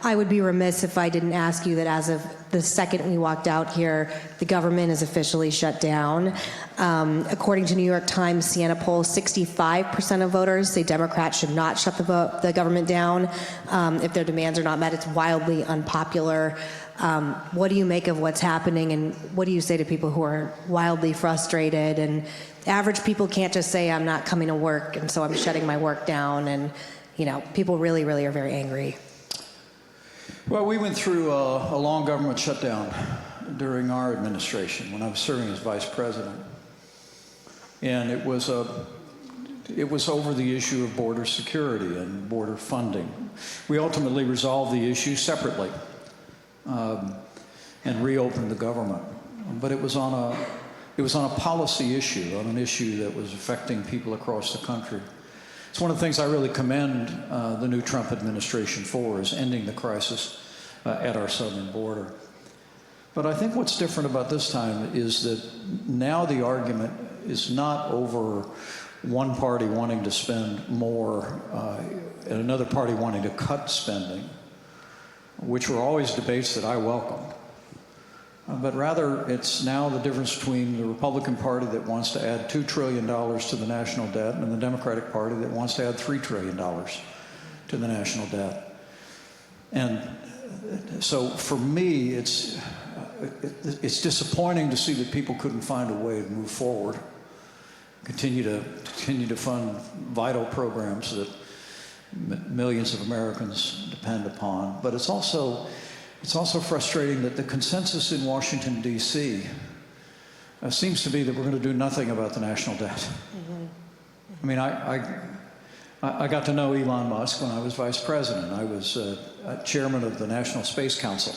I would be remiss if I didn't ask you that as of the second we walked out here, the government is officially shut down. According to New York Times Siena poll, 65% of voters say Democrats should not shut the government down if their demands are not met. It's wildly unpopular. What do you make of what's happening, and what do you say to people who are wildly frustrated? And average people can't just say, I'm not coming to work, and so I'm shutting my work down. And, you know, people really, really are very angry. Well, we went through a long government shutdown during our administration when I was serving as vice president. And it was over the issue of border security and border funding. We ultimately resolved the issue separately and reopened the government. But it was on a policy issue, on an issue that was affecting people across the country. It's one of the things I really commend the new Trump administration for, is ending the crisis at our southern border. But I think what's different about this time is that now the argument is not over one party wanting to spend more and another party wanting to cut spending, which were always debates that I welcomed. But rather, it's now the difference between the Republican Party that wants to add $2 trillion to the national debt and the Democratic Party that wants to add $3 trillion to the national debt. And so for me, it's disappointing to see that people couldn't find a way to move forward, continue to fund vital programs that millions of Americans depend upon. But it's also frustrating that the consensus in Washington, D.C. Seems to be that we're going to do nothing about the national debt. Mm-hmm. I mean, I got to know Elon Musk when I was vice president. I was chairman of the National Space Council.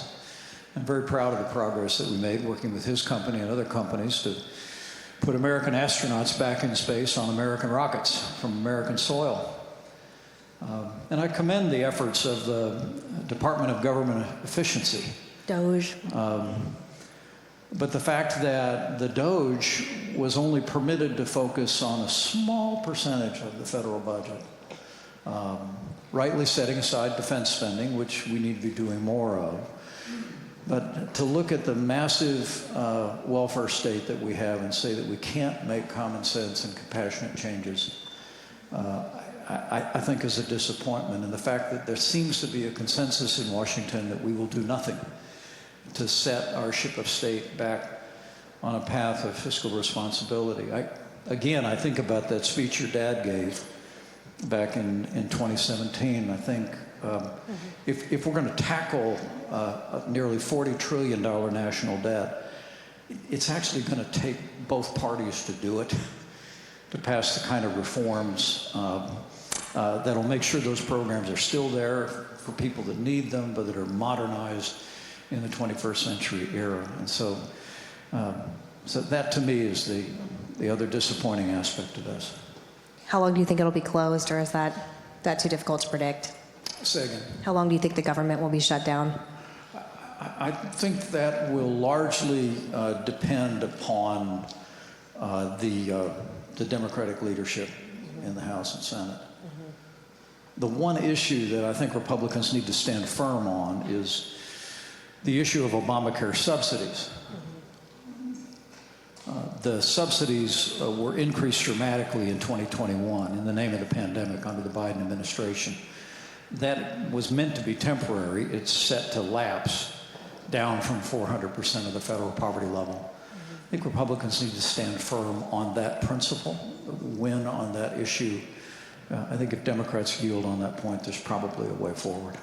I'm very proud of the progress that we made working with his company and other companies to put American astronauts back in space on American rockets from American soil. And I commend the efforts of the Department of Government Efficiency. DOGE. But the fact that the DOGE was only permitted to focus on a small percentage of the federal budget, rightly setting aside defense spending, which we need to be doing more of, but to look at the massive welfare state that we have and say that we can't make common sense and compassionate changes, I think is a disappointment. And the fact that there seems to be a consensus in Washington that we will do nothing to set our ship of state back on a path of fiscal responsibility. Again, I think about that speech your dad gave back in 2017. I think if we're going to tackle a nearly $40 trillion national debt, it's actually going to take both parties to do it, to pass the kind of reforms that'll make sure those programs are still there for people that need them, but that are modernized in the 21st century era. And so that to me is the other disappointing aspect of this. How long do you think it'll be closed, or is that too difficult to predict? Say again. How long do you think the government will be shut down? I think that will largely depend upon the Democratic leadership in the House and Senate. Mm-hmm. The one issue that I think Republicans need to stand firm on is the issue of Obamacare subsidies. The subsidies were increased dramatically in 2021 in the name of the pandemic under the Biden administration. That was meant to be temporary. It's set to lapse down from 400% of the federal poverty level. I think Republicans need to stand firm on that principle, win on that issue. I think if Democrats yield on that point, there's probably a way forward.